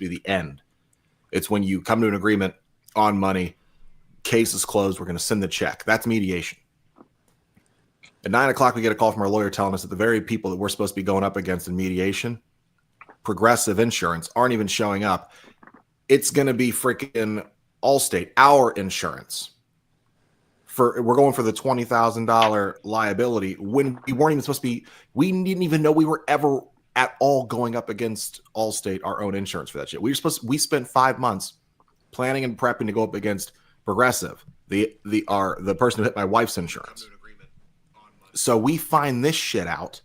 to be the end. It's when you come to an agreement on money, case is closed, we're going to send the check. That's mediation. At 9 o'clock, we get a call from our lawyer telling us that the very people that we're supposed to be going up against in mediation, Progressive Insurance, aren't even showing up. It's going to be freaking Allstate, our insurance. We're going for the $20,000 liability when we weren't even supposed to be. We didn't even know we were ever at all going up against Allstate, our own insurance for that shit. We spent 5 months planning and prepping to go up against Progressive, the person who hit my wife's insurance. So we find this shit out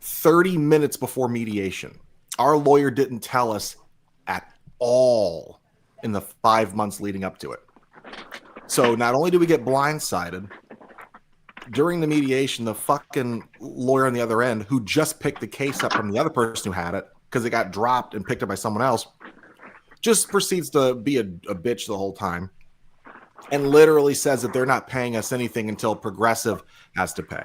30 minutes before mediation. Our lawyer didn't tell us at all in the 5 months leading up to it. So not only do we get blindsided, during the mediation, the fucking lawyer on the other end, who just picked the case up from the other person who had it because it got dropped and picked up by someone else, just proceeds to be a bitch the whole time and literally says that they're not paying us anything until Progressive has to pay.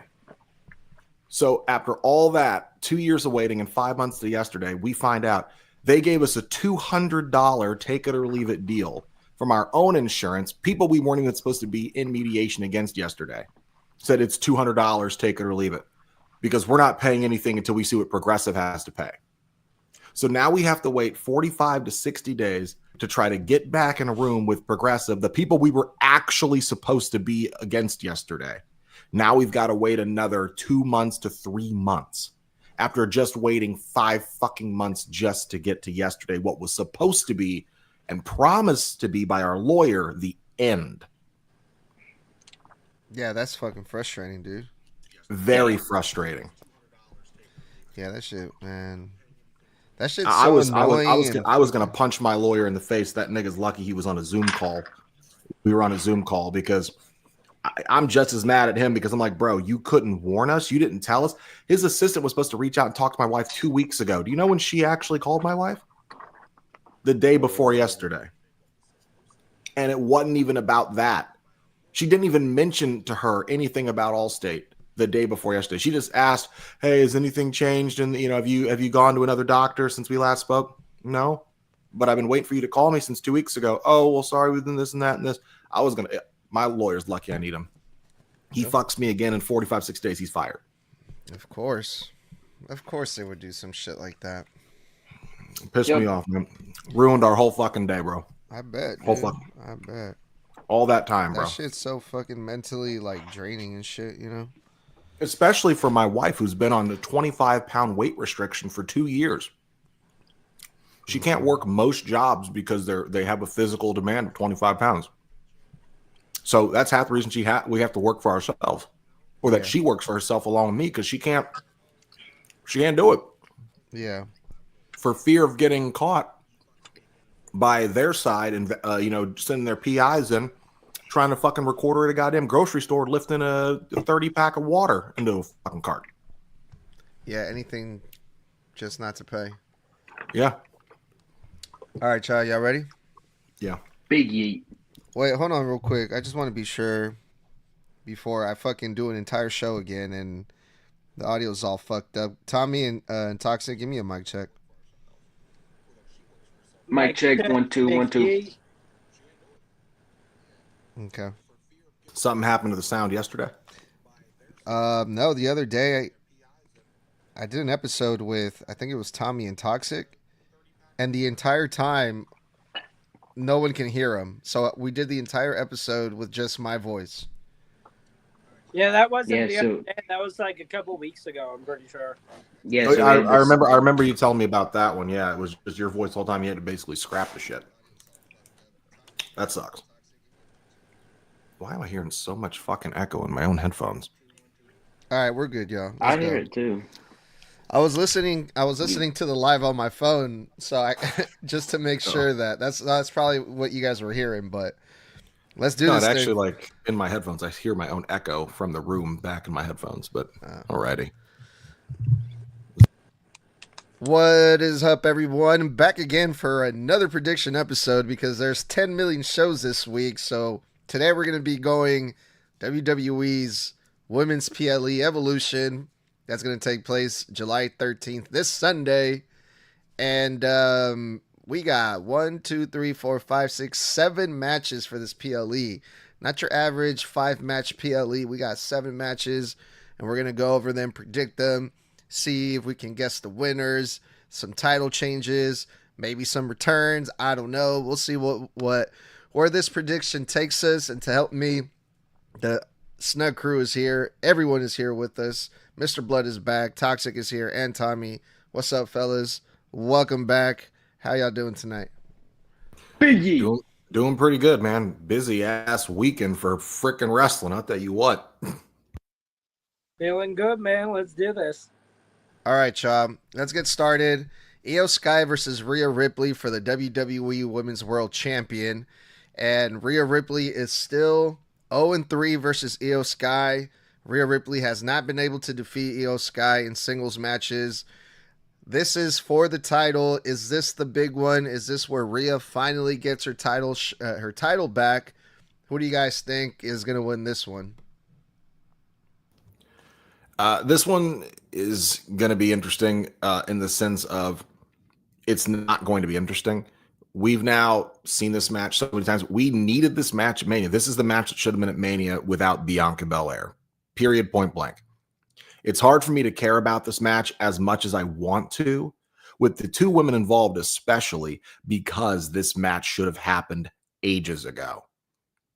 So after all that, 2 years of waiting and 5 months to yesterday, we find out they gave us a $200 take it or leave it deal from our own insurance. People we weren't even supposed to be in mediation against yesterday said it's $200, take it or leave it, because we're not paying anything until we see what Progressive has to pay. So now we have to wait 45 to 60 days to try to get back in a room with Progressive, the people we were actually supposed to be against yesterday. Now we've got to wait another 2 months to 3 months after just waiting 5 fucking months just to get to yesterday, what was supposed to be and promised to be by our lawyer the end. Yeah, that's fucking frustrating, dude. Very frustrating. Yeah, that shit, man. That shit's so annoying. I was gonna punch my lawyer in the face. That nigga's lucky he was on a Zoom call. We were on a Zoom call because I'm just as mad at him, because I'm like, bro, you couldn't warn us. You didn't tell us. His assistant was supposed to reach out and talk to my wife 2 weeks ago. Do you know when she actually called my wife? The day before yesterday. And it wasn't even about that. She didn't even mention to her anything about Allstate the day before yesterday. She just asked, hey, has anything changed? And, have you gone to another doctor since we last spoke? No, but I've been waiting for you to call me since 2 weeks ago. Oh, well, sorry, we've done this and that and this. My lawyer's lucky I need him. He fucks me again in 45, 6 days. He's fired. Of course they would do some shit like that. Pissed me off, man. Ruined our whole fucking day, bro. I bet. I bet. All that time, bro. That shit's so fucking mentally draining and shit, Especially for my wife, who's been on the 25-pound weight restriction for 2 years. She can't work most jobs because they have a physical demand of 25 pounds. So that's half the reason we have to work for ourselves, or that she works for herself along with me, because she can't do it. Yeah. For fear of getting caught by their side and sending their PIs in, trying to fucking record her at a goddamn grocery store lifting a 30-pack of water into a fucking cart. Yeah, anything just not to pay. Yeah. All right, child, y'all ready? Yeah. Big yeet. Wait, hold on real quick. I just want to be sure before I fucking do an entire show again and the audio's all fucked up. Tommy and Toxic, give me a mic check. Mic check, 1 2 1 2. Okay. Something happened to the sound yesterday? No, the other day I did an episode with, I think it was Tommy and Toxic, and the entire time no one can hear him. So we did the entire episode with just my voice. Yeah, that wasn't the other day. That was a couple weeks ago, I'm pretty sure. Yeah, so I remember you telling me about that one. Yeah, it was just your voice the whole time. You had to basically scrap the shit. That sucks. Why am I hearing so much fucking echo in my own headphones? All right, we're good, y'all. I hear it too. I was listening to the live on my phone, so I just to make sure that that's probably what you guys were hearing. But let's do this. Actually, in my headphones, I hear my own echo from the room back in my headphones. But alrighty. What is up, everyone? Back again for another prediction episode, because there's 10 million shows this week. So today we're going to be going WWE's Women's PLE Evolution. That's going to take place July 13th, this Sunday. And We got 1, 2, 3, 4, 5, 6, 7 matches for this PLE. Not your average 5-match PLE. We got 7 matches, and we're going to go over them, predict them, see if we can guess the winners, some title changes, maybe some returns. I don't know. We'll see where this prediction takes us. And to help me, the Snug crew is here. Everyone is here with us. Mr. Blood is back. Toxic is here, and Tommy. What's up, fellas? Welcome back. How y'all doing tonight? Biggie. Doing pretty good, man. Busy ass weekend for freaking wrestling. I'll tell you what. Feeling good, man. Let's do this. All right, y'all. Let's get started. Io Sky versus Rhea Ripley for the WWE Women's World Champion. And Rhea Ripley is still 0-3 versus Io Sky. Rhea Ripley has not been able to defeat Io Sky in singles matches. This is for the title. Is this the big one? Is this where Rhea finally gets her title back? Who do you guys think is going to win this one? This one is going to be interesting in the sense of it's not going to be interesting. We've now seen this match so many times. We needed this match at Mania. This is the match that should have been at Mania without Bianca Belair. Period, point blank. It's hard for me to care about this match as much as I want to, with the two women involved especially, because this match should have happened ages ago.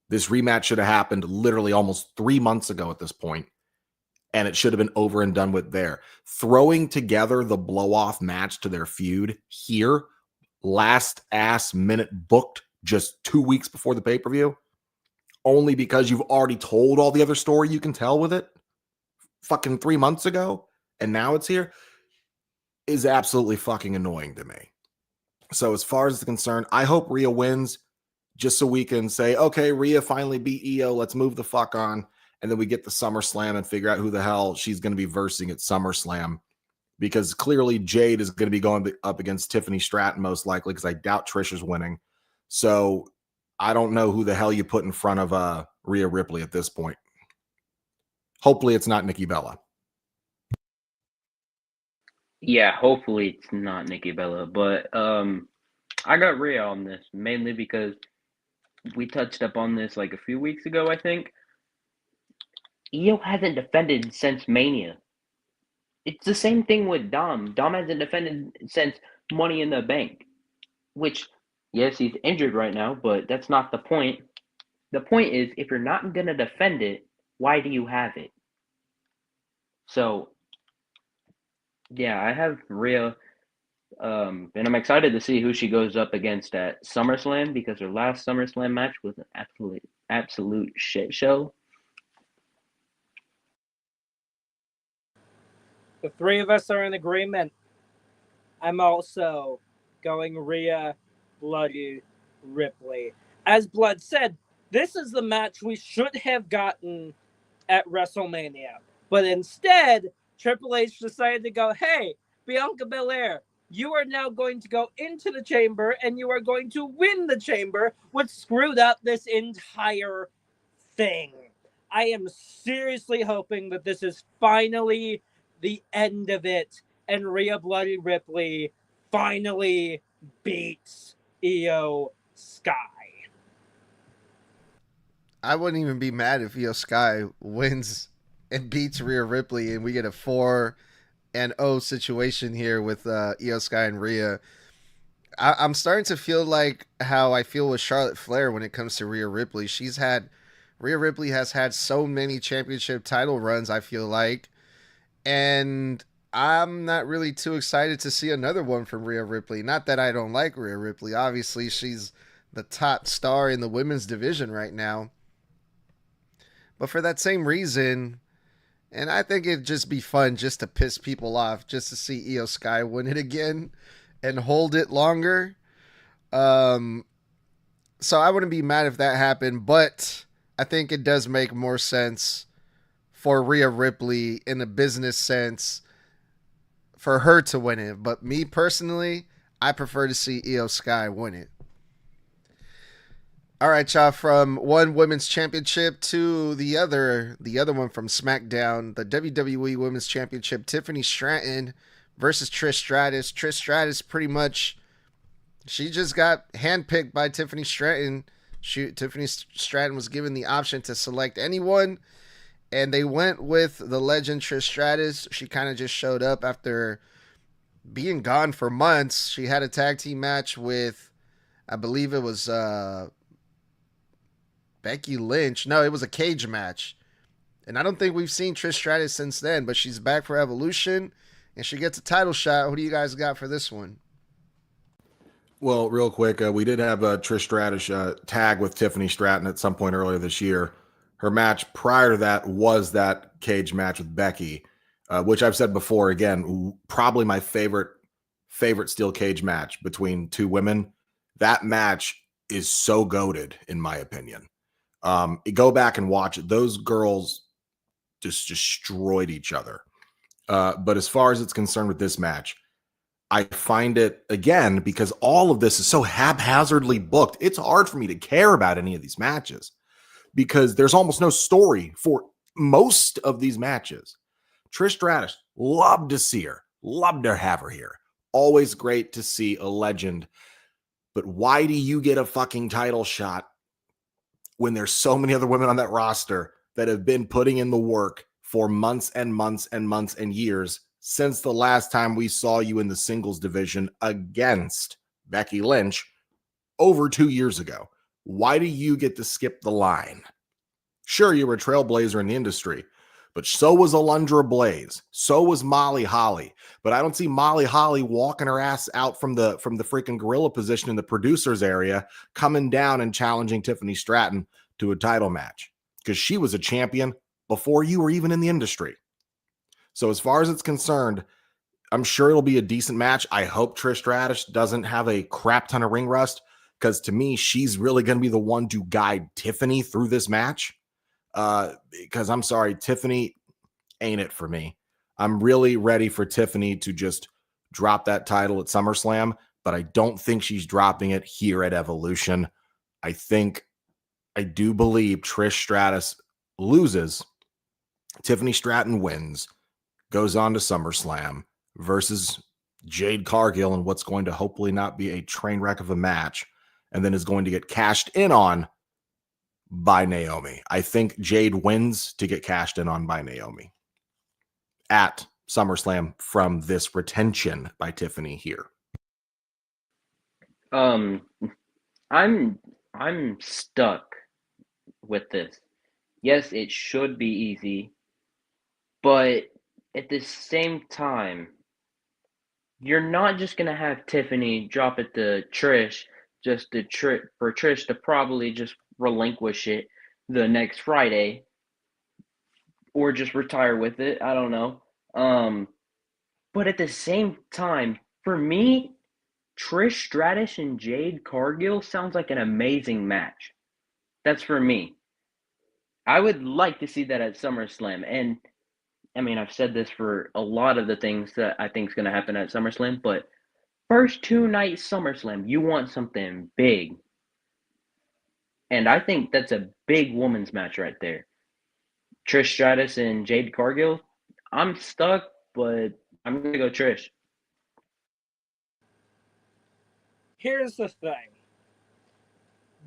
This rematch should have happened literally almost 3 months ago at this point, and it should have been over and done with there. Throwing together the blow-off match to their feud here, last ass minute booked just 2 weeks before the pay-per-view, only because you've already told all the other story you can tell with it fucking 3 months ago, and now it's here, is absolutely fucking annoying to me. So as far as it's concerned, I hope Rhea wins just so we can say, okay, Rhea finally beat Io, let's move the fuck on, and then we get the SummerSlam and figure out who the hell she's going to be versing at SummerSlam, because clearly Jade is going to be going up against Tiffany Stratton most likely, because I doubt Trish is winning. So I don't know who the hell you put in front of Rhea Ripley at this point. Hopefully it's not Nikki Bella. Yeah, hopefully it's not Nikki Bella. But I got Rhea on this, mainly because we touched up on this like a few weeks ago, I think. Io hasn't defended since Mania. It's the same thing with Dom. Dom hasn't defended since Money in the Bank. Which, yes, he's injured right now, but that's not the point. The point is, if you're not going to defend it, why do you have it? So, yeah, I have Rhea, and I'm excited to see who she goes up against at SummerSlam, because her last SummerSlam match was an absolute shit show. The three of us are in agreement. I'm also going Rhea, Bloody, Ripley. As Blood said, this is the match we should have gotten at WrestleMania. But instead, Triple H decided to go, hey, Bianca Belair, you are now going to go into the chamber and you are going to win the chamber, which screwed up this entire thing. I am seriously hoping that this is finally the end of it and Rhea Bloody Ripley finally beats Io Sky. I wouldn't even be mad if Io Sky wins and beats Rhea Ripley and we get a 4-0 situation here with Io Sky and Rhea. I'm starting to feel like how I feel with Charlotte Flair when it comes to Rhea Ripley. Rhea Ripley has had so many championship title runs, I feel like, and I'm not really too excited to see another one from Rhea Ripley. Not that I don't like Rhea Ripley. Obviously, she's the top star in the women's division right now. But for that same reason, and I think it'd just be fun just to piss people off, just to see Io Sky win it again and hold it longer. So I wouldn't be mad if that happened, but I think it does make more sense for Rhea Ripley in a business sense for her to win it. But me personally, I prefer to see Io Sky win it. All right, y'all, from one women's championship to the other one from SmackDown, the WWE Women's Championship, Tiffany Stratton versus Trish Stratus. Trish Stratus pretty much She just got handpicked by Tiffany Stratton. Tiffany Stratton was given the option to select anyone, and they went with the legend Trish Stratus. She kind of just showed up after being gone for months. She had a tag team match with, I believe it was Becky Lynch. No, it was a cage match. And I don't think we've seen Trish Stratus since then, but she's back for Evolution, and she gets a title shot. Who do you guys got for this one? Well, real quick, we did have Trish Stratus tag with Tiffany Stratton at some point earlier this year. Her match prior to that was that cage match with Becky, which I've said before. Again, probably my favorite steel cage match between two women. That match is so goated, in my opinion. Go back and watch it. Those girls just destroyed each other. But as far as it's concerned with this match, I find it, again, because all of this is so haphazardly booked, it's hard for me to care about any of these matches because there's almost no story for most of these matches. Trish Stratus, love to see her. Love to have her here. Always great to see a legend. But why do you get a fucking title shot when there's so many other women on that roster that have been putting in the work for months and months and months and years since the last time we saw you in the singles division against Becky Lynch over 2 years ago? Why do you get to skip the line? Sure, you were a trailblazer in the industry, but so was Alundra Blaze. So was Molly Holly. But I don't see Molly Holly walking her ass out from the freaking gorilla position in the producer's area, coming down and challenging Tiffany Stratton to a title match because she was a champion before you were even in the industry. So as far as it's concerned, I'm sure it'll be a decent match. I hope Trish Stratus doesn't have a crap ton of ring rust because to me, she's really going to be the one to guide Tiffany through this match. Because I'm sorry, Tiffany ain't it for me. I'm really ready for Tiffany to just drop that title at SummerSlam, but I don't think she's dropping it here at Evolution. I do believe Trish Stratus loses. Tiffany Stratton wins, goes on to SummerSlam versus Jade Cargill in what's going to hopefully not be a train wreck of a match, and then is going to get cashed in on by Naomi. I think Jade wins to get cashed in on by Naomi at SummerSlam from this retention by Tiffany here. I'm stuck with this. Yes, it should be easy, but at the same time, you're not just gonna have Tiffany drop it to Trish just for Trish to probably just relinquish it the next Friday or just retire with it. I don't know. But at the same time, for me, Trish Stratus and Jade Cargill sounds like an amazing match. That's for me. I would like to see that at SummerSlam. And I mean, I've said this for a lot of the things that I think is going to happen at SummerSlam, but first 2 night SummerSlam, you want something big. And I think that's a big women's match right there. Trish Stratus and Jade Cargill, I'm stuck, but I'm going to go Trish. Here's the thing.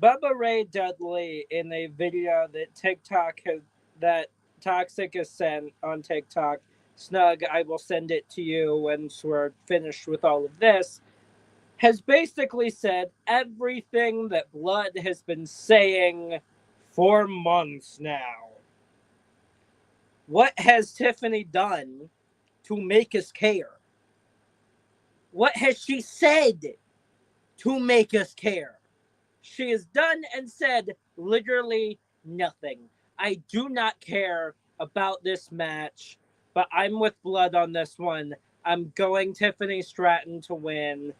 Bubba Ray Dudley in a video that Toxic has sent on TikTok. Snug, I will send it to you once we're finished with all of this, has basically said everything that Blood has been saying for months now. What has Tiffany done to make us care? What has she said to make us care? She has done and said literally nothing. I do not care about this match, but I'm with Blood on this one. I'm going Tiffany Stratton to win,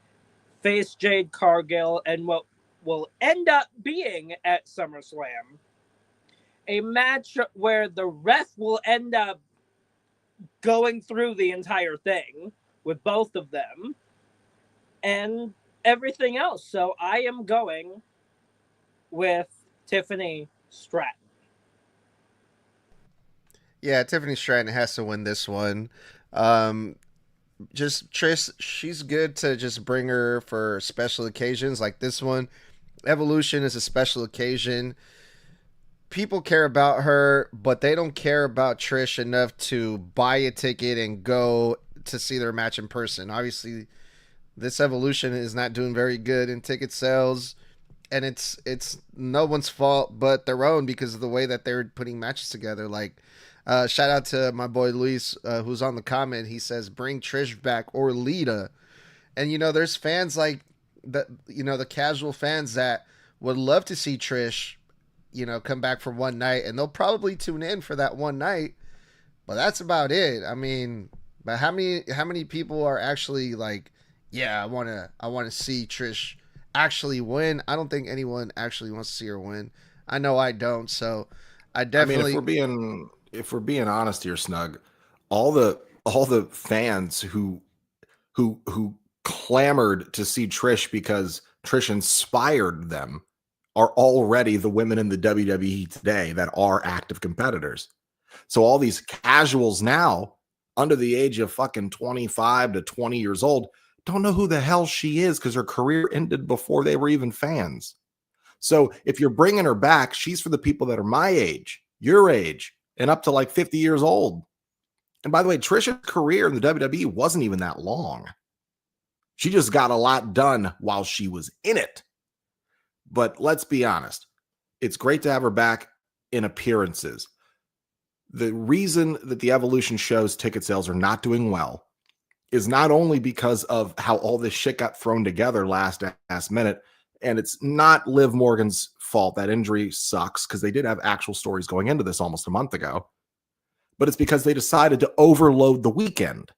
face Jade Cargill, and what will end up being at SummerSlam a match where the ref will end up going through the entire thing with both of them and everything else. So I am going with Tiffany Stratton. Yeah, Tiffany Stratton has to win this one. just Trish, she's good to just bring her for special occasions like this one. Evolution is a special occasion. People care about her, but they don't care about Trish enough to buy a ticket and go to see their match in person. Obviously, this Evolution is not doing very good in ticket sales, and it's no one's fault but their own because of the way that they're putting matches together. Like, shout out to my boy Luis, who's on the comment. He says, "Bring Trish back or Lita." And there's fans like the the casual fans that would love to see Trish, come back for one night, and they'll probably tune in for that one night. But that's about it. I mean, but how many people are actually like, yeah, I wanna see Trish actually win? I don't think anyone actually wants to see her win. I know I don't. So I I mean, definitely if we're being honest here, Snug, all the fans who clamored to see Trish because Trish inspired them are already the women in the WWE today that are active competitors. So all these casuals now under the age of fucking 25 to 20 years old don't know who the hell she is because her career ended before they were even fans. So if you're bringing her back, she's for the people that are my age, your age, and up to like 50 years old. And by the way, Trisha's career in the WWE wasn't even that long. She just got a lot done while she was in it. But let's be honest, it's great to have her back in appearances. The reason that the Evolution show's ticket sales are not doing well is not only because of how all this shit got thrown together last minute, and it's not Liv Morgan's fault. That injury sucks because they did have actual stories going into this almost a month ago, but it's because they decided to overload the weekend.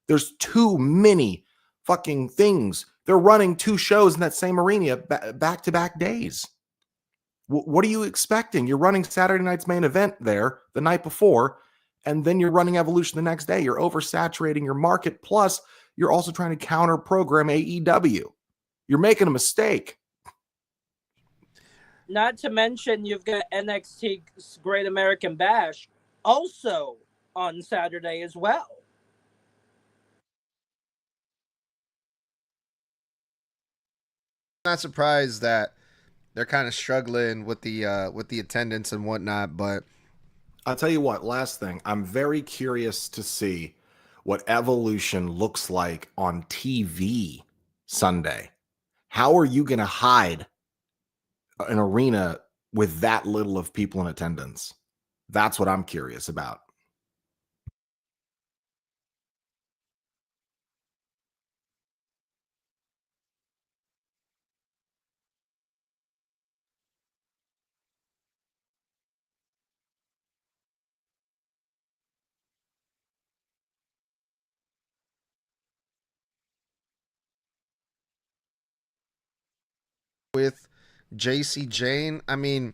There's too many fucking things. They're running 2 shows in that same arena back-to-back days. What are you expecting? You're running Saturday night's main event there the night before, and then you're running Evolution the next day. You're oversaturating your market. Plus, you're also trying to counter program AEW. You're making a mistake. Not to mention, you've got NXT's Great American Bash also on Saturday as well. not surprised that they're kind of struggling with the attendance and whatnot. But I'll tell you what, last thing, I'm very curious to see what Evolution looks like on TV Sunday. How are you going to hide an arena with that little of people in attendance? That's what I'm curious about. with JC Jane, I mean,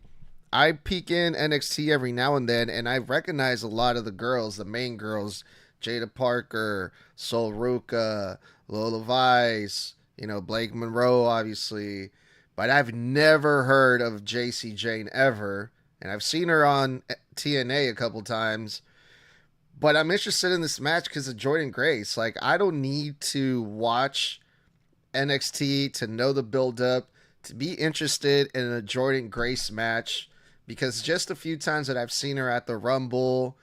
I peek in NXT every now and then, and I recognize a lot of the girls, the main girls, Jada Parker, Sol Ruka, Lola Vice, Blake Monroe, obviously. But I've never heard of JC Jane ever, and I've seen her on TNA a couple times. But I'm interested in this match because of Jordan Grace. Like, I don't need to watch NXT to know the build up, to be interested in a Jordan Grace match, because just a few times that I've seen her at the Rumble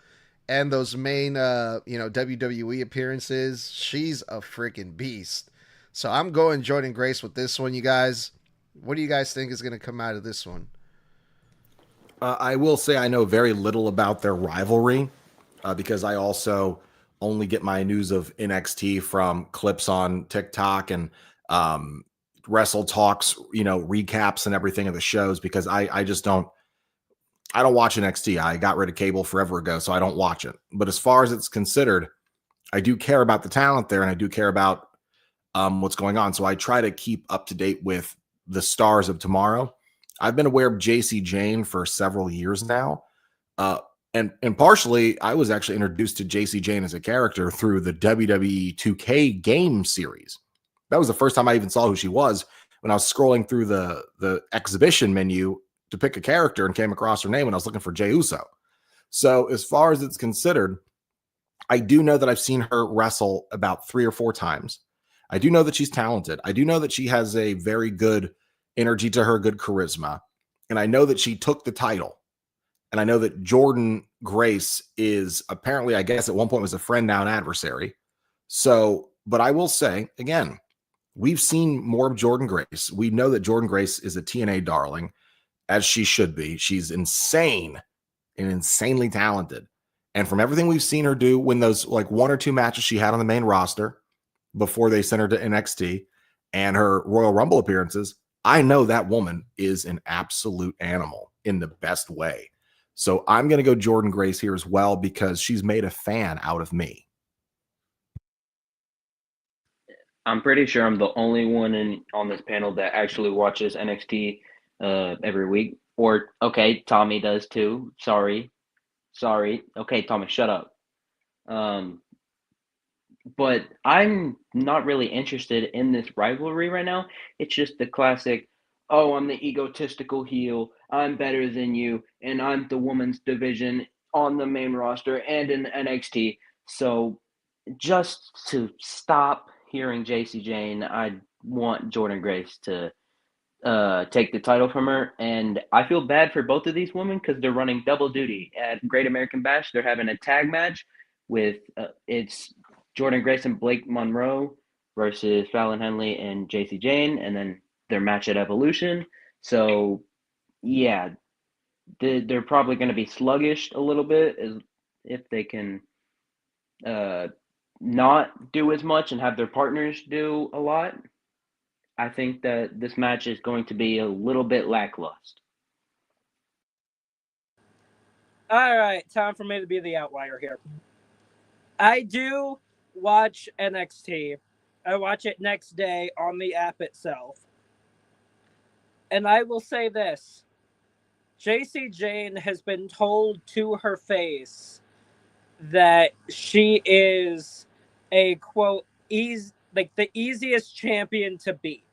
and those main WWE appearances, she's a freaking beast. So I'm going Jordan Grace with this one, you guys. What do you guys think is going to come out of this one? I will say I know very little about their rivalry because I also only get my news of NXT from clips on TikTok and Wrestle Talks, recaps and everything of the shows, because I just don't watch NXT. I got rid of cable forever ago, so I don't watch it. But as far as it's considered, I do care about the talent there, and I do care about what's going on. So I try to keep up to date with the stars of tomorrow. I've been aware of JC Jane for several years now. And partially, I was actually introduced to JC Jane as a character through the WWE 2K game series. That was the first time I even saw who she was, when I was scrolling through the exhibition menu to pick a character and came across her name when I was looking for Jey Uso. So as far as it's considered, I do know that I've seen her wrestle about 3 or 4 times. I do know that she's talented. I do know that she has a very good energy to her, good charisma. And I know that she took the title. And I know that Jordan Grace is apparently, I guess at one point was a friend, now an adversary. So, but I will say, again, we've seen more of Jordan Grace. We know that Jordan Grace is a TNA darling, as she should be. She's insane and insanely talented. And from everything we've seen her do, when those like 1 or 2 matches she had on the main roster before they sent her to NXT and her Royal Rumble appearances, I know that woman is an absolute animal in the best way. So I'm going to go Jordan Grace here as well because she's made a fan out of me. I'm pretty sure I'm the only one on this panel that actually watches NXT every week. Or, okay, Tommy does too. Sorry. Okay, Tommy, shut up. But I'm not really interested in this rivalry right now. It's just the classic, oh, I'm the egotistical heel. I'm better than you, and I'm the women's division on the main roster and in NXT. So just to stop hearing JC Jane, I want Jordan Grace to take the title from her. And I feel bad for both of these women because they're running double duty. At Great American Bash, they're having a tag match with it's Jordan Grace and Blake Monroe versus Fallon Henley and JC Jane, and then their match at Evolution. So, yeah, they're probably going to be sluggish a little bit if they can not do as much and have their partners do a lot. I think that this match is going to be a little bit lackluster. All right, time for me to be the outlier here. I do watch NXT. I watch it next day on the app itself. And I will say this. JC Jane has been told to her face that she is a, quote, the easiest champion to beat.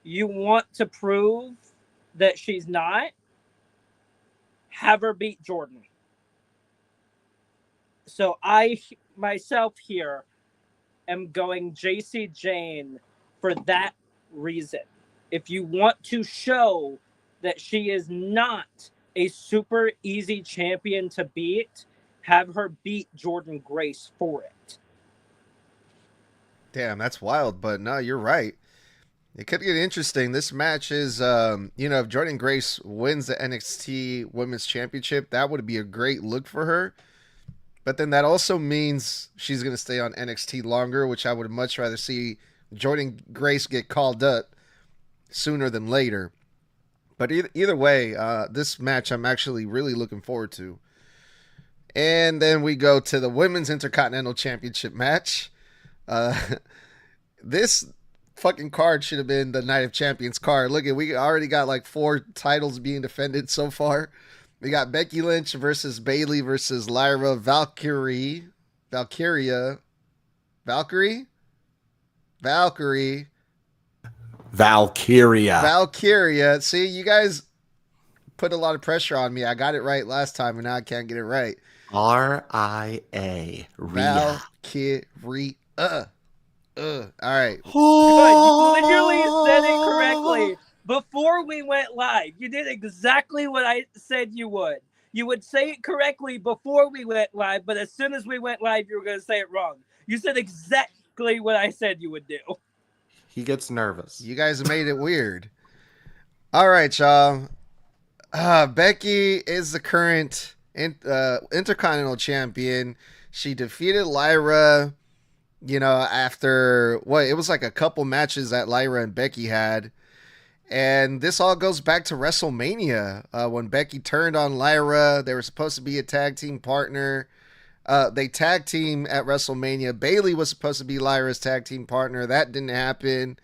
You want to prove that she's not? Have her beat Jordan. So I myself here am going JC Jane for that reason. If you want to show that she is not a super easy champion to beat, have her beat Jordan Grace for it. Damn, that's wild, but no, you're right. It could get interesting. This match is, if Jordan Grace wins the NXT Women's Championship, that would be a great look for her. But then that also means she's going to stay on NXT longer, which I would much rather see Jordan Grace get called up sooner than later. But either way, this match I'm actually really looking forward to. And then we go to the Women's Intercontinental Championship match. This fucking card should have been the Night of Champions card. Look, we already got like 4 titles being defended so far. We got Becky Lynch versus Bayley versus Lyra Valkyria. See, you guys put a lot of pressure on me. I got it right last time, and now I can't get it right. RIA. Valkyria. All right. Good. You literally said it correctly before we went live. You did exactly what I said you would. You would say it correctly before we went live, but as soon as we went live, you were going to say it wrong. You said exactly what I said you would do. He gets nervous. You guys made it weird. All right, y'all. Becky is the current Intercontinental Champion. She defeated Lyra, after it was like a couple matches that Lyra and Becky had. And this all goes back to WrestleMania when Becky turned on Lyra. They were supposed to be a tag team partner. They tag team at WrestleMania. Bayley was supposed to be Lyra's tag team partner. That didn't happen.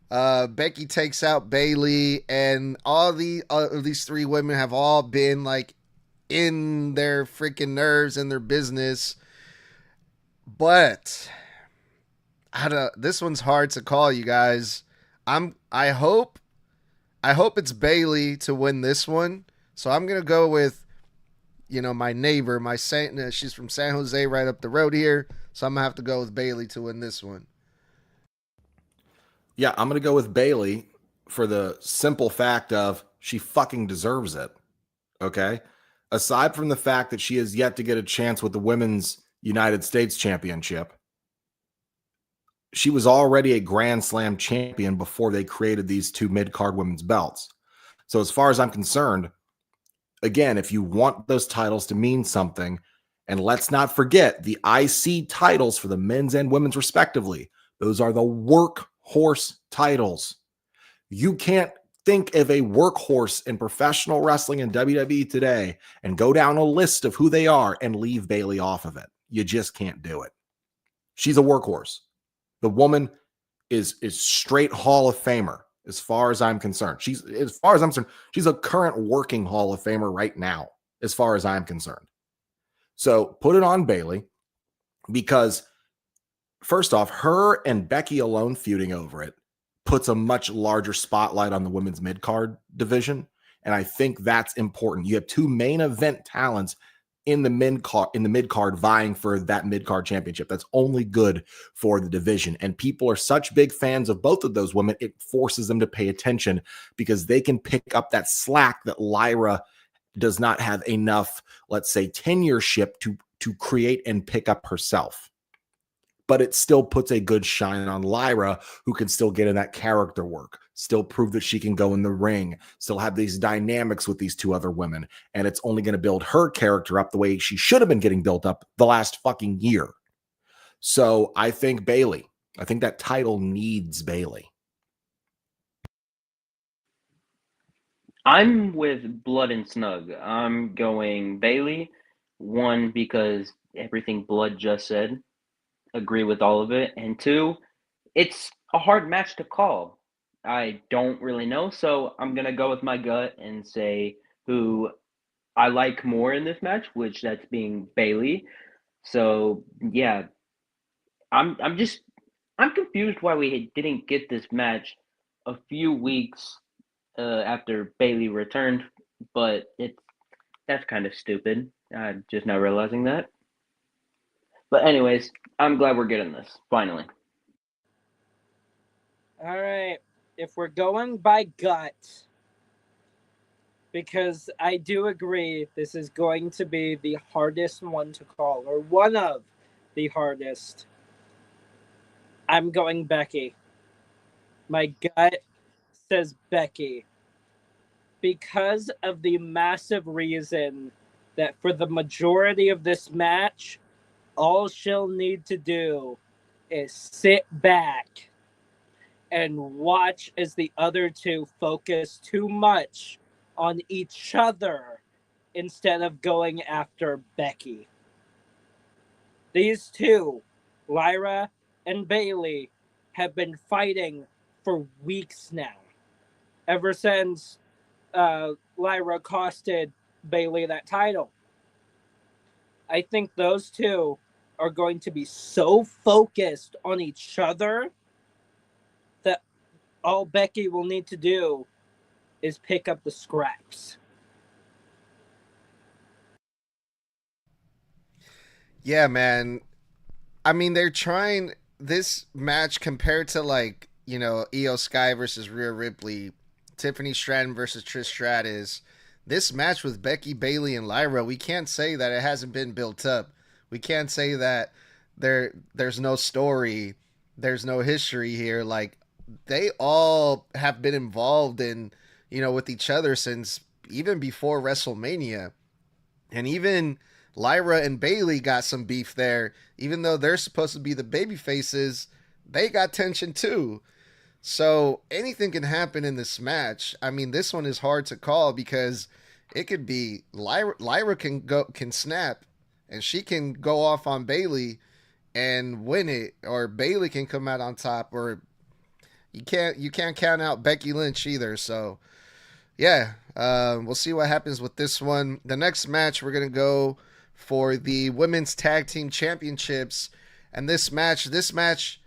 Becky takes out Bayley, and all these 3 women have all been like in their freaking nerves and their business. But this one's hard to call, you guys. I hope it's Bayley to win this one. So I'm gonna go with my neighbor, she's from San Jose, right up the road here. So I'm gonna have to go with Bailey to win this one. Yeah, I'm going to go with Bailey for the simple fact of she fucking deserves it. Okay. Aside from the fact that she has yet to get a chance with the Women's United States Championship, she was already a Grand Slam champion before they created these two mid-card women's belts. So as far as I'm concerned, again, if you want those titles to mean something, and let's not forget the IC titles for the men's and women's respectively, those are the workhorse titles. You can't think of a workhorse in professional wrestling and WWE today and go down a list of who they are and leave Bailey off of it. You just can't do it. She's a workhorse. The woman is straight Hall of Famer as far as I'm concerned. She's a current working Hall of Famer right now, as far as I'm concerned. So put it on Bailey, because first off, her and Becky alone feuding over it puts a much larger spotlight on the women's mid-card division. And I think that's important. You have two main event talents in the mid-card vying for that mid-card championship. That's only good for the division. And people are such big fans of both of those women, it forces them to pay attention because they can pick up that slack that Lyra does not have enough, let's say, tenureship to create and pick up herself. But it still puts a good shine on Lyra, who can still get in that character work, still prove that she can go in the ring, still have these dynamics with these two other women. And it's only going to build her character up the way she should have been getting built up the last fucking year. So I think Bailey. I think that title needs Bailey. I'm with Blood and Snug. I'm going Bailey. One, because everything Blood just said. Agree with all of it. And two, it's a hard match to call. I don't really know, so I'm gonna go with my gut and say who I like more in this match, which that's being Bailey. So yeah, I'm confused why we didn't get this match a few weeks after Bailey returned, but that's kind of stupid. I'm just now realizing that. But anyways, I'm glad we're getting this finally. All right. If we're going by gut, because I do agree this is going to be the hardest one to call, or one of the hardest, I'm going Becky. My gut says Becky, because of the massive reason that for the majority of this match, all she'll need to do is sit back and watch as the other two focus too much on each other instead of going after Becky. These two, Lyra and Bailey, have been fighting for weeks now. Ever since Lyra costed Bailey that title. I think those two are going to be so focused on each other that all Becky will need to do is pick up the scraps. Yeah, man. I mean, they're trying this match compared to Io Sky versus Rhea Ripley, Tiffany Stratton versus Trish Stratus. This match with Becky, Bailey, and Lyra, we can't say that it hasn't been built up. We can't say that there's no story, there's no history here. Like, they all have been involved in, with each other since even before WrestleMania. And even Lyra and Bailey got some beef there. Even though they're supposed to be the baby faces, they got tension too. So anything can happen in this match. I mean, this one is hard to call because it could be Lyra can snap and she can go off on Bailey and win it, or Bailey can come out on top, or you can't count out Becky Lynch either. So yeah, we'll see what happens with this one. The next match, we're gonna go for the Women's Tag Team Championships, and this match,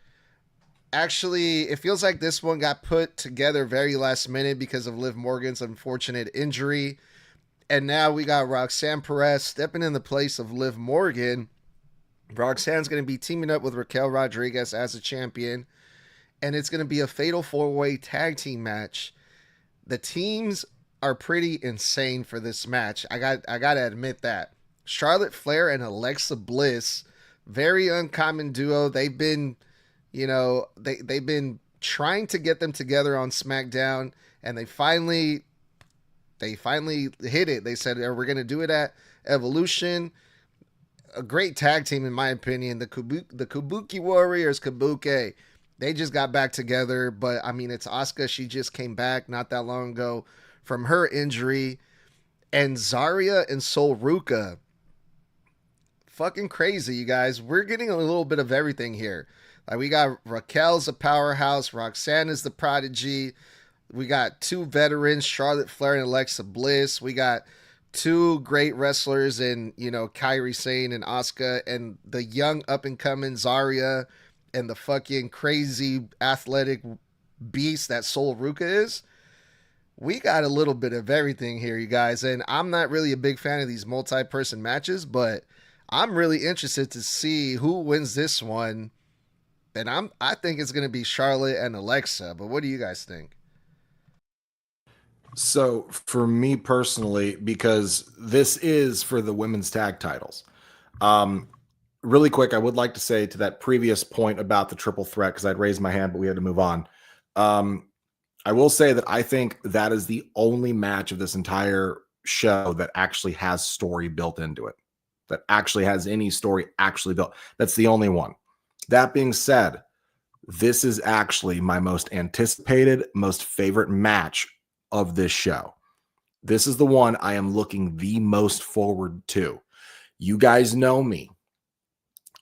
actually, it feels like this one got put together very last minute because of Liv Morgan's unfortunate injury. And now we got Roxanne Perez stepping in the place of Liv Morgan. Roxanne's going to be teaming up with Raquel Rodriguez as a champion. And it's going to be a fatal 4-way tag team match. The teams are pretty insane for this match. I got to admit that. Charlotte Flair and Alexa Bliss, very uncommon duo. They've been, they've been trying to get them together on SmackDown, and they finally hit it. They said, we're going to do it at Evolution. A great tag team, in my opinion. The Kabuki Warriors, Kabuki. They just got back together, but I mean, it's Asuka. She just came back not that long ago from her injury. And Zarya and Sol Ruka. Fucking crazy, you guys. We're getting a little bit of everything here. Like, we got Raquel's a powerhouse. Roxanne is the prodigy. We got two veterans, Charlotte Flair and Alexa Bliss. We got two great wrestlers in, Kairi Sane and Asuka, and the young up-and-coming Zarya, and the fucking crazy athletic beast that Sol Ruka is. We got a little bit of everything here, you guys. And I'm not really a big fan of these multi-person matches, but I'm really interested to see who wins this one. And I think it's going to be Charlotte and Alexa. But what do you guys think? So for me personally, because this is for the women's tag titles, really quick, I would like to say to that previous point about the triple threat, because I'd raised my hand, but we had to move on. I will say that I think that is the only match of this entire show that actually has story built into it, that actually has any story actually built. That's the only one. That being said, this is actually my most anticipated, most favorite match of this show. This is the one I am looking the most forward to. You guys know me.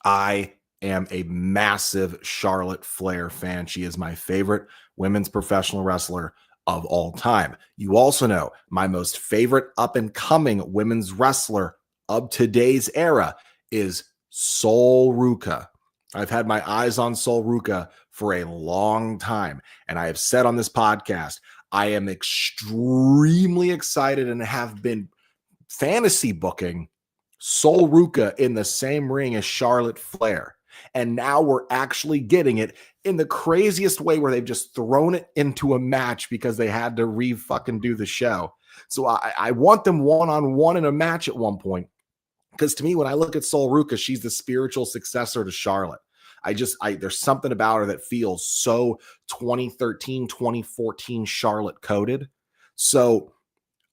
I am a massive Charlotte Flair fan. She is my favorite women's professional wrestler of all time. You also know my most favorite up-and-coming women's wrestler of today's era is Sol Ruka. I've had my eyes on Sol Ruka for a long time, and I have said on this podcast, I am extremely excited and have been fantasy booking Sol Ruka in the same ring as Charlotte Flair. And now we're actually getting it in the craziest way, where they've just thrown it into a match because they had to re-fucking do the show. So I want them one-on-one in a match at one point. Because to me, when I look at Sol Ruka, she's the spiritual successor to Charlotte. There's something about her that feels so 2013, 2014 Charlotte coded. So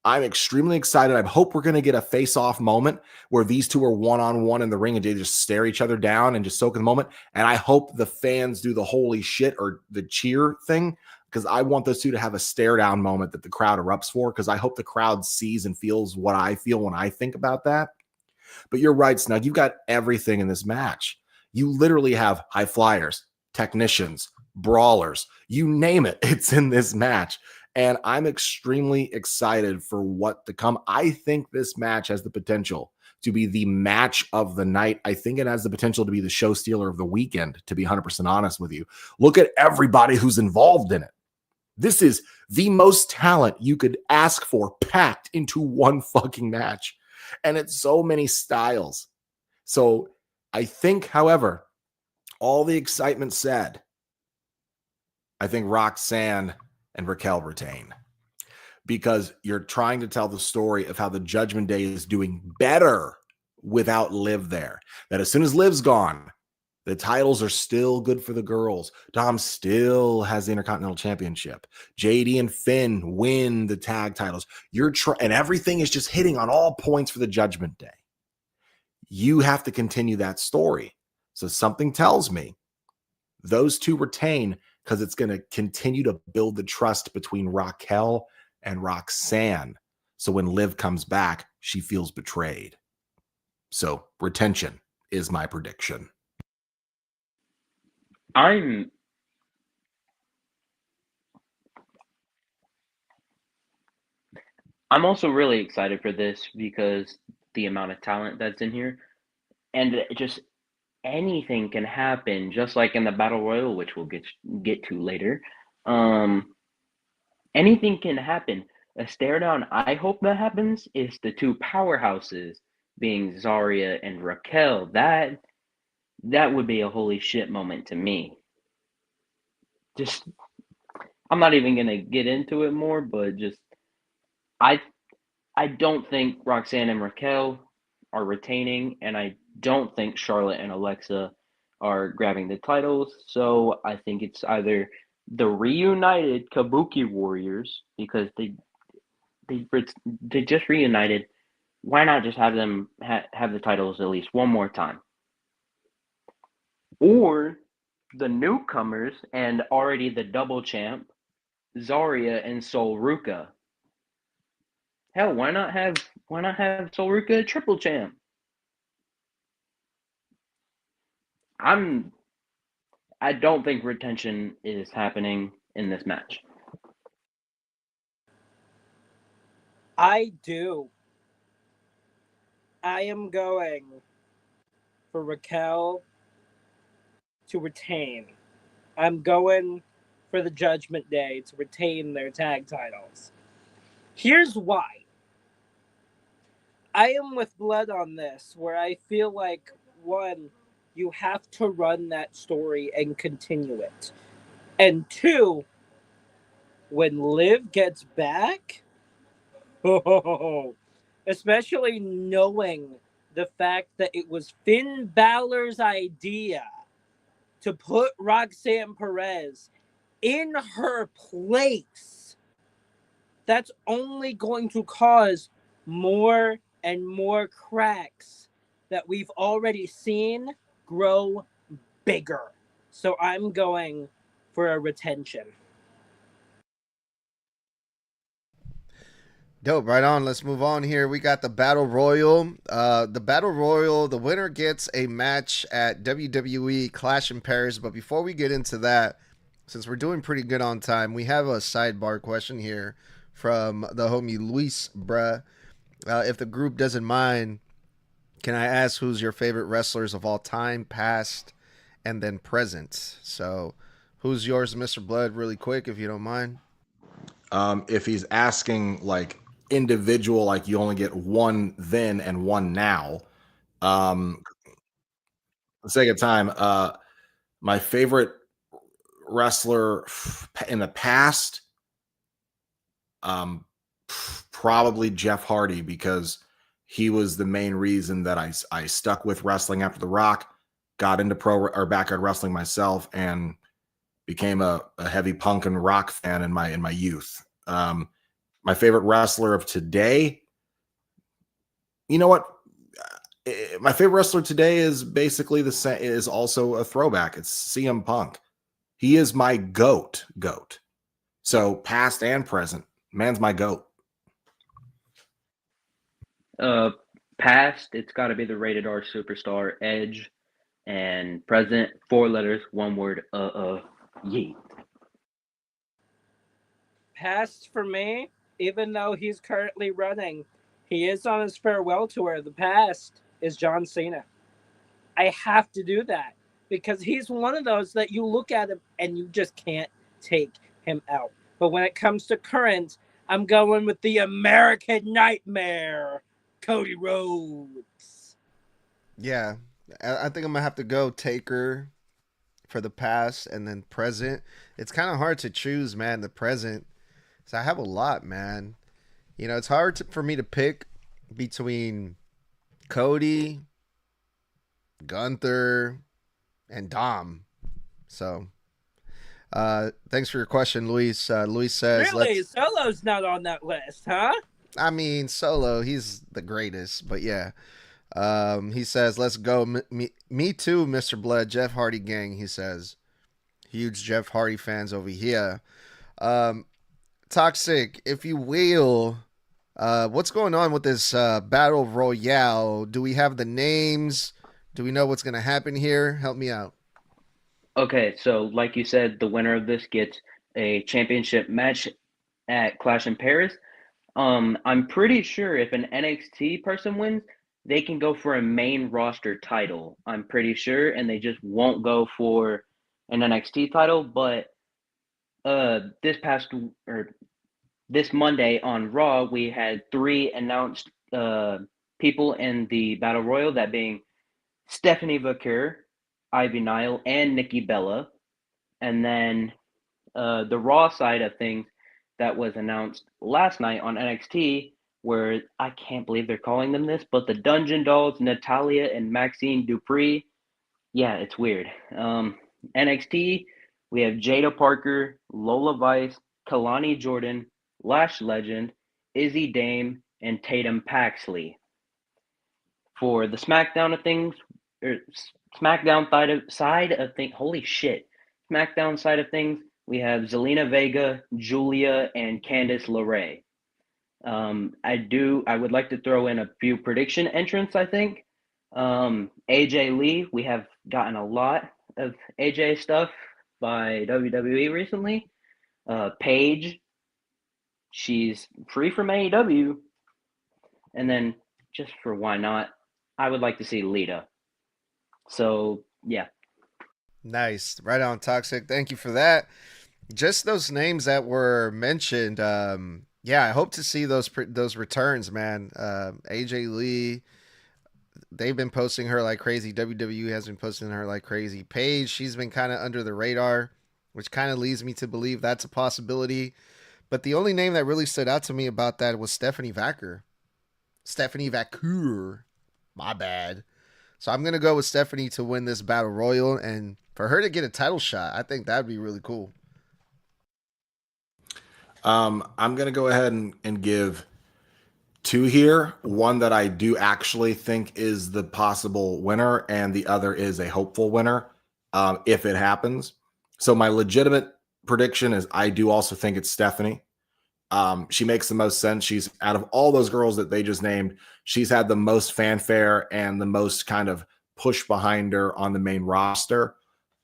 I'm extremely excited. I hope we're going to get a face-off moment where these two are one-on-one in the ring and they just stare each other down and just soak in the moment. And I hope the fans do the holy shit or the cheer thing, because I want those two to have a stare-down moment that the crowd erupts for, because I hope the crowd sees and feels what I feel when I think about that. But you're right, Snug. You've got everything in this match. You literally have high flyers, technicians, brawlers, you name it. It's in this match. And I'm extremely excited for what to come. I think this match has the potential to be the match of the night. I think it has the potential to be the show stealer of the weekend, to be 100% honest with you. Look at everybody who's involved in it. This is the most talent you could ask for packed into one fucking match. And it's so many styles. So I think, however, all the excitement said, I think Roxanne and Raquel retain, because you're trying to tell the story of how the Judgment Day is doing better without Liv there. That as soon as Liv's gone, the titles are still good for the girls. Dom still has the Intercontinental Championship. JD and Finn win the tag titles. And everything is just hitting on all points for the Judgment Day. You have to continue that story. So something tells me those two retain, because it's going to continue to build the trust between Raquel and Roxanne. So when Liv comes back, she feels betrayed. So retention is my prediction. I'm also really excited for this because the amount of talent that's in here, and just anything can happen, just like in the Battle Royal, which we'll get to later. Anything can happen. a stare down I hope that happens is the two powerhouses being Zarya and Raquel. That would be a holy shit moment to me. Just I'm not even gonna get into it more, but just I I don't think Roxanne and Raquel are retaining, and I don't think Charlotte and Alexa are grabbing the titles. So I think it's either the reunited Kabuki Warriors because they they just reunited. Why not just have them have the titles at least one more time? Or the newcomers and already the double champ, Zarya and Sol Ruka. Hell, why not have Sol Ruka a triple champ? I'm I don't think retention is happening in this match. I do. I am going for Raquel to retain. I'm going for the Judgment Day to retain their tag titles. Here's why. I am with Blood on this, where I feel like, one, you have to run that story and continue it. And two, when Liv gets back, especially knowing the fact that it was Finn Balor's idea to put Roxanne Perez in her place, that's only going to cause more and more cracks that we've already seen grow bigger. So I'm going for a retention. Dope, right on. Let's move on here. We got the Battle Royal. The Battle Royal, the winner gets a match at WWE Clash in Paris. But before we get into that, since we're doing pretty good on time, we have a sidebar question here from the homie Luis, bruh. If the group doesn't mind, can I ask who's your favorite wrestlers of all time, past and then present? So, who's yours, Mr. Blood, really quick, if you don't mind? If he's asking like individual, like you only get one then and one now, for the sake of time, my favorite wrestler in the past, probably Jeff Hardy, because he was the main reason that I stuck with wrestling after The Rock, got into pro or backyard wrestling myself, and became a heavy punk and rock fan in my youth. My favorite wrestler of today, you know what? My favorite wrestler today is basically the same, is also a throwback. It's CM Punk. He is my goat. So past and present, man's my goat. Past, it's got to be the rated R superstar Edge, and present, 4 letters, 1 word, yeet. Past for me, even though he's currently running, he is on his farewell tour. The past is John Cena. I have to do that because he's one of those that you look at him and you just can't take him out. But when it comes to current, I'm going with the American Nightmare, Cody Rhodes. Yeah, I think I'm gonna have to go Taker for the past and then present. It's kind of hard to choose, man. The present, so I have a lot, man. You know, it's hard for me to pick between Cody, Gunther, and Dom. So, thanks for your question, Luis. Luis says, Really? Solo's not on that list, huh? I mean, Solo, he's the greatest, but yeah. He says, let's go. Me too, Mr. Blood. Jeff Hardy gang, he says. Huge Jeff Hardy fans over here. Toxic, if you will, what's going on with this Battle Royale? Do we have the names? Do we know what's going to happen here? Help me out. Okay, so like you said, the winner of this gets a championship match at Clash in Paris. I'm pretty sure if an NXT person wins, they can go for a main roster title. I'm pretty sure, and they just won't go for an NXT title. But this past or this Monday on Raw, we had 3 announced people in the Battle Royal, that being Stephanie Vaquer, Ivy Nile, and Nikki Bella. And then the Raw side of things that was announced last night on NXT, where I can't believe they're calling them this, but the Dungeon Dolls, Natalia and Maxine Dupree. Yeah, it's weird. NXT, we have Jada Parker, Lola Vice, Kalani Jordan, Lash Legend, Izzy Dame, and Tatum Paxley. For the SmackDown of things, or SmackDown side of things, holy shit. SmackDown side of things, we have Zelina Vega, Julia, and Candice LeRae. I would like to throw in a few prediction entrants, I think. AJ Lee, we have gotten a lot of AJ stuff by WWE recently. Paige, she's free from AEW. And then, just for why not, I would like to see Lita. So, yeah. Nice. Right on, Toxic. Thank you for that. Just those names that were mentioned. Yeah, I hope to see those returns, man. AJ Lee, they've been posting her like crazy. WWE has been posting her like crazy. Paige, she's been kind of under the radar, which kind of leads me to believe that's a possibility. But the only name that really stood out to me about that was Stephanie Vaquer. Stephanie Vaquer. My bad. So I'm going to go with Stephanie to win this Battle Royal, and for her to get a title shot, I think that would be really cool. I'm going to go ahead and give 2 here. One that I do actually think is the possible winner, and the other is a hopeful winner if it happens. So my legitimate prediction is I do also think it's Stephanie. She makes the most sense. She's, out of all those girls that they just named, she's had the most fanfare and the most kind of push behind her on the main roster.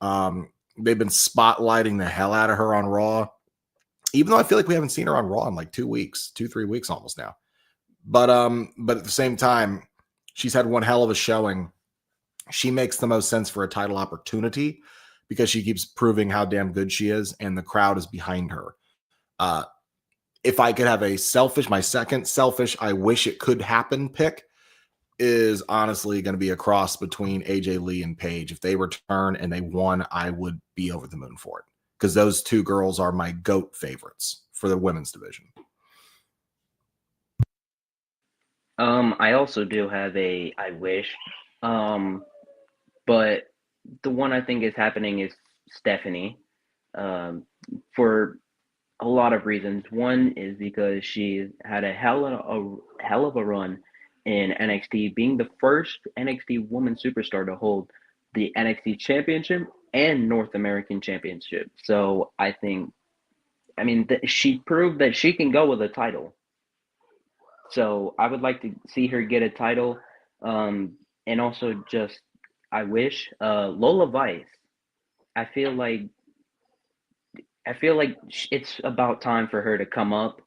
They've been spotlighting the hell out of her on Raw, even though I feel like we haven't seen her on Raw in like 2 weeks, 3 weeks almost now. But at the same time, she's had one hell of a showing. She makes the most sense for a title opportunity because she keeps proving how damn good she is, and the crowd is behind her. If I could have my second selfish, I wish it could happen pick is honestly going to be a cross between AJ Lee and Paige. If they return and they won, I would be over the moon for it, because those 2 girls are my GOAT favorites for the women's division. I also do have a I wish, but the one I think is happening is Stephanie, for a lot of reasons. One is because she had a hell of a run in NXT, being the first NXT woman superstar to hold the NXT Championship and North American Championship. So I mean, she proved that she can go with a title. So I would like to see her get a title, and also just I wish Lola Vice. I feel like it's about time for her to come up.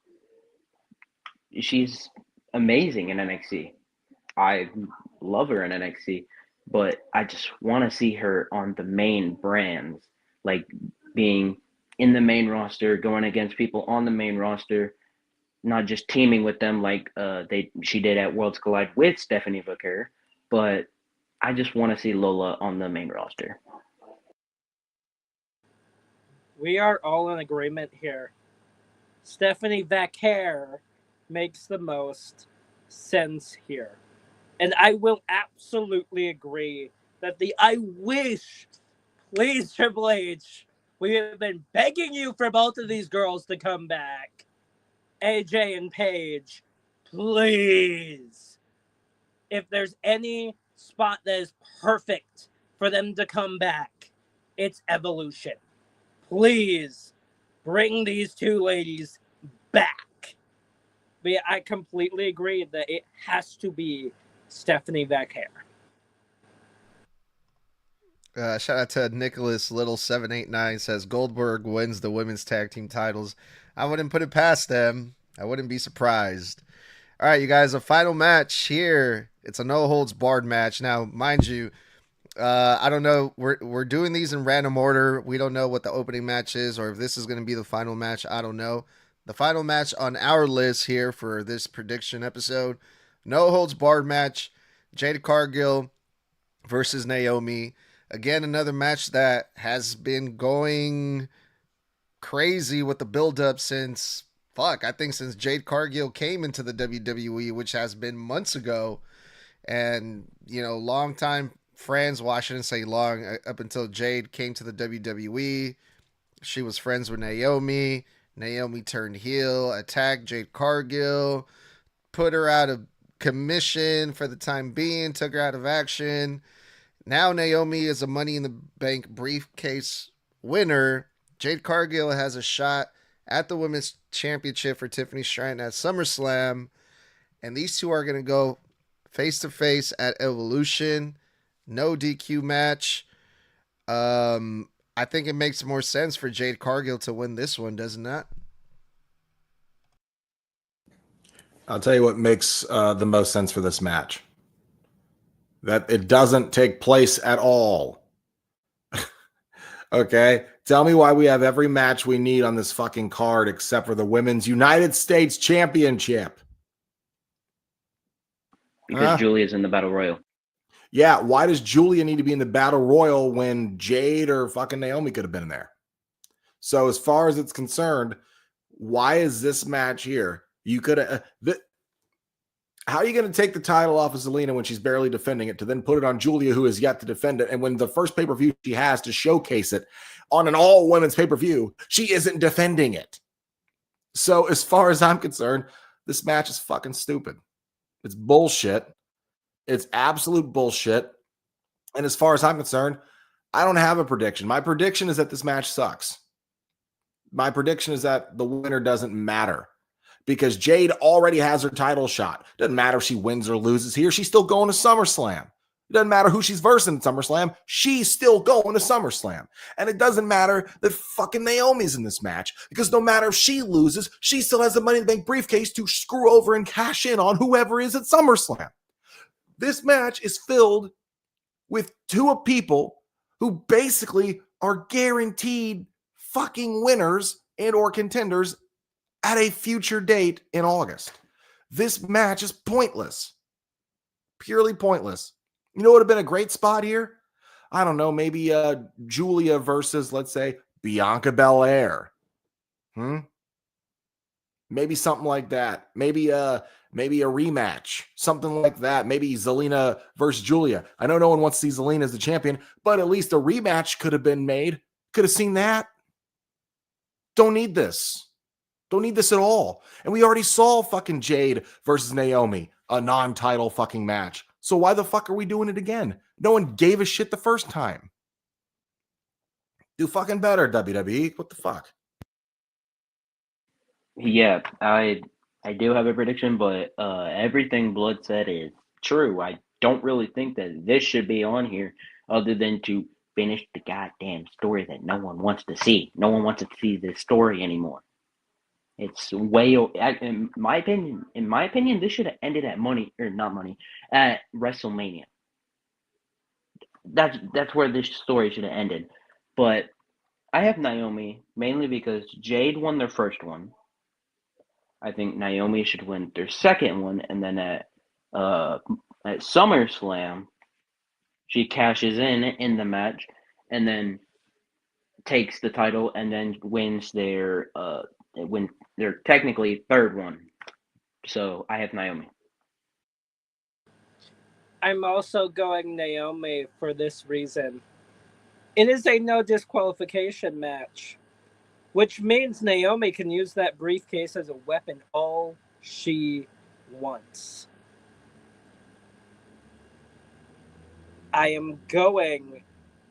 She's amazing in NXT. I love her in NXT, but I just want to see her on the main brands, like being in the main roster, going against people on the main roster, not just teaming with them like she did at Worlds Collide with Stephanie Vaquer, but I just want to see Lola on the main roster. We are all in agreement here. Stephanie Vaquer makes the most sense here. And I will absolutely agree that I wish, please, Triple H, we have been begging you for both of these girls to come back. AJ and Paige, please. If there's any spot that is perfect for them to come back, it's Evolution. Please bring these 2 ladies back. But yeah, I completely agree that it has to be Stephanie Vaquer. Shout out to Nicholas Little 789 says Goldberg wins the women's tag team titles. I wouldn't put it past them. I wouldn't be surprised. All right, you guys, a final match here. It's a no holds barred match. Now, mind you, I don't know. We're doing these in random order. We don't know what the opening match is or if this is going to be the final match. I don't know. The final match on our list here for this prediction episode, no holds barred match, Jade Cargill versus Naomi. Again, another match that has been going crazy with the build-up since, I think since Jade Cargill came into the WWE, which has been months ago. And, long time friends, well, I shouldn't say long, up until Jade came to the WWE. She was friends with Naomi. Naomi turned heel, attacked Jade Cargill, put her out of commission for the time being, took her out of action. Now Naomi is a Money in the Bank briefcase winner. Jade Cargill has a shot at the Women's Championship for Tiffany Stratton at SummerSlam. And these two are going to go face-to-face at Evolution. No DQ match. I think it makes more sense for Jade Cargill to win this one, doesn't it? I'll tell you what makes the most sense for this match. That it doesn't take place at all. Okay? Tell me why we have every match we need on this fucking card except for the Women's United States Championship. Because Julia's in the Battle Royal. Yeah, why does Julia need to be in the Battle Royal when Jade or fucking Naomi could have been in there? So as far as it's concerned, why is this match here? You could have... how are you going to take the title off of Zelina when she's barely defending it to then put it on Julia, who is yet to defend it? And when the first pay-per-view she has to showcase it on an all-women's pay-per-view, she isn't defending it. So as far as I'm concerned, this match is fucking stupid. It's bullshit. It's absolute bullshit. And as far as I'm concerned, I don't have a prediction. My prediction is that this match sucks. My prediction is that the winner doesn't matter because Jade already has her title shot. Doesn't matter if she wins or loses here. She's still going to SummerSlam. It doesn't matter who she's versing at SummerSlam. She's still going to SummerSlam. And it doesn't matter that fucking Naomi's in this match because no matter if she loses, she still has the Money in the Bank briefcase to screw over and cash in on whoever is at SummerSlam. This match is filled with two people who basically are guaranteed fucking winners and or contenders at a future date in August. This match is pointless. Purely pointless. You know what would have been a great spot here? I don't know, maybe Julia versus, let's say, Bianca Belair. Maybe something like that. Maybe a rematch, something like that. Maybe Zelina versus Julia. I know no one wants to see Zelina as the champion, but at least a rematch could have been made. Could have seen that. Don't need this. Don't need this at all. And we already saw fucking Jade versus Naomi, a non-title fucking match. So why the fuck are we doing it again? No one gave a shit the first time. Do fucking better, WWE. What the fuck? Yeah, I do have a prediction, but everything Blood said is true. I don't really think that this should be on here other than to finish the goddamn story that no one wants to see. No one wants to see this story anymore. It's in my opinion, this should have ended at at WrestleMania. That's where this story should have ended. But I have Naomi mainly because Jade won their first one. I think Naomi should win their second one, and then at SummerSlam, she cashes in the match, and then takes the title, and then wins their technically third one. So I have Naomi. I'm also going Naomi for this reason. It is a no disqualification match, which means Naomi can use that briefcase as a weapon all she wants. I am going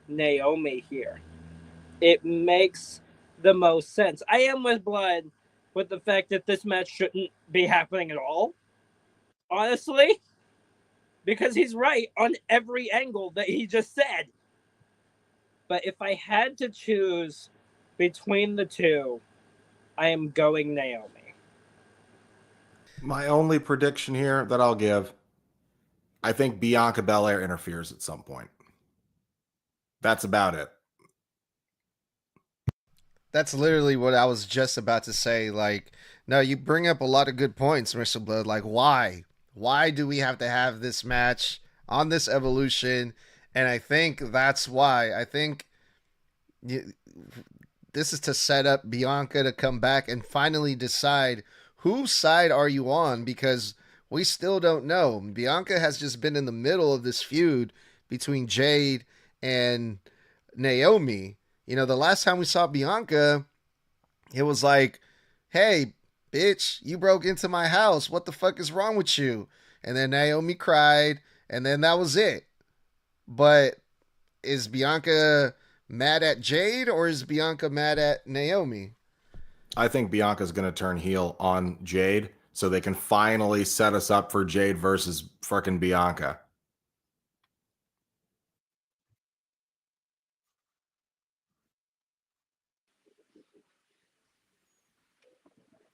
Naomi here. It makes the most sense. I am with Blood with the fact that this match shouldn't be happening at all. Honestly. Because he's right on every angle that he just said. But if I had to choose between the two, I am going Naomi. My only prediction here that I'll give, I think Bianca Belair interferes at some point. That's about it. That's literally what I was just about to say. Like, no, you bring up a lot of good points, Mr. Blood. Like, why? Why do we have to have this match on this Evolution? And I think that's why. I think this is to set up Bianca to come back and finally decide whose side are you on, because we still don't know. Bianca has just been in the middle of this feud between Jade and Naomi. You know, the last time we saw Bianca, it was like, hey, bitch, you broke into my house. What the fuck is wrong with you? And then Naomi cried, and then that was it. But is Bianca mad at Jade, or is Bianca mad at Naomi? I think Bianca's going to turn heel on Jade so they can finally set us up for Jade versus fucking Bianca.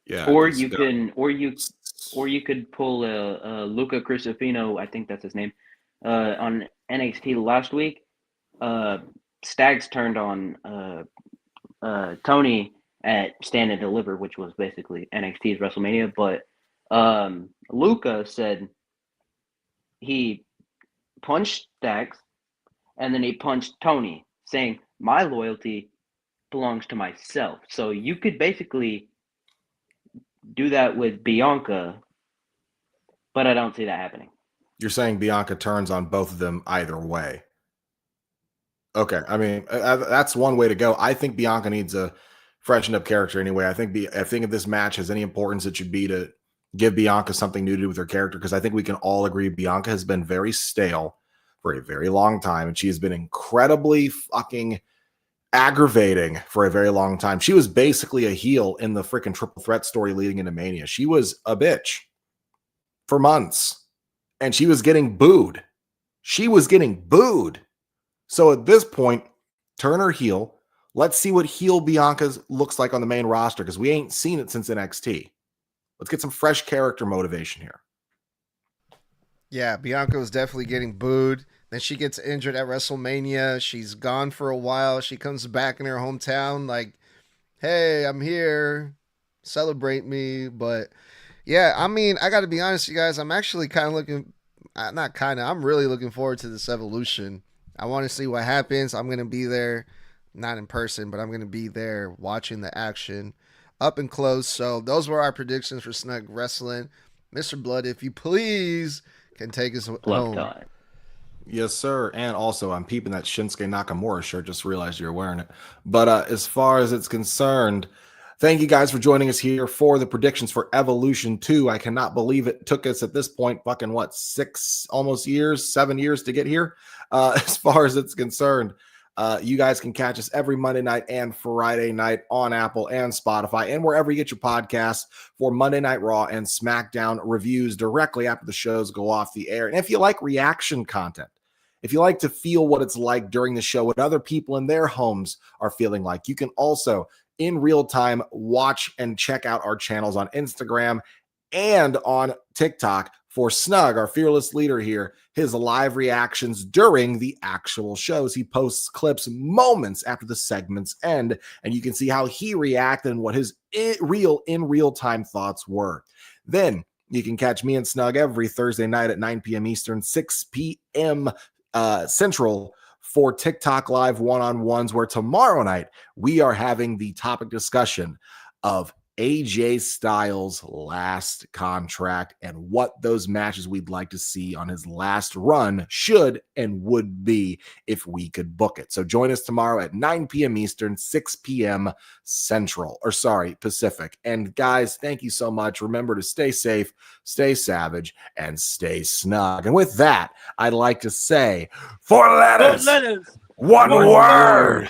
Yeah. Or you could pull Luca Crisafino, I think that's his name, on NXT last week. Stags turned on Tony at Stand and Deliver, which was basically NXT's WrestleMania. But Luca said he punched Stags and then he punched Tony, saying, my loyalty belongs to myself. So you could basically do that with Bianca, but I don't see that happening. You're saying Bianca turns on both of them either way. Okay, I mean, that's one way to go. I think Bianca needs a freshened up character anyway. I think if this match has any importance, it should be to give Bianca something new to do with her character, because I think we can all agree Bianca has been very stale for a very long time, and she has been incredibly fucking aggravating for a very long time. She was basically a heel in the freaking triple threat story leading into Mania. She was a bitch for months, and she was getting booed. So at this point, turn her heel. Let's see what heel Bianca looks like on the main roster, because we ain't seen it since NXT. Let's get some fresh character motivation here. Yeah, Bianca was definitely getting booed. Then she gets injured at WrestleMania. She's gone for a while. She comes back in her hometown like, hey, I'm here. Celebrate me. But yeah, I mean, I got to be honest, you guys. I'm actually I'm really looking forward to this Evolution. I want to see what happens. I'm going to be there, not in person, but I'm going to be there watching the action up and close. So those were our predictions for Snug Wrestling. Mr. Blood, if you please, can take us home. Time. Yes, sir. And also, I'm peeping that Shinsuke Nakamura shirt. Just realized you're wearing it. But as far as it's concerned, thank you guys for joining us here for the predictions for Evolution 2. I cannot believe it took us at this point, fucking what, 7 years to get here. As far as it's concerned, you guys can catch us every Monday night and Friday night on Apple and Spotify and wherever you get your podcasts for Monday Night Raw and SmackDown reviews directly after the shows go off the air. And if you like reaction content, if you like to feel what it's like during the show, what other people in their homes are feeling like, you can also in real time watch and check out our channels on Instagram and on TikTok for Snug, our fearless leader here, his live reactions during the actual shows. He posts clips moments after the segments end, and you can see how he reacted and what his in real time thoughts were. Then you can catch me and Snug every Thursday night at 9 p.m. Eastern, 6 p.m. Central for TikTok Live one-on-ones, where tomorrow night we are having the topic discussion of AJ Styles' last contract and what those matches we'd like to see on his last run should and would be if we could book it. So join us tomorrow at 9 p.m. Eastern, 6 p.m. Pacific. And guys, thank you so much. Remember to stay safe, stay savage, and stay snug. And with that, I'd like to say 4 letters, 1 word.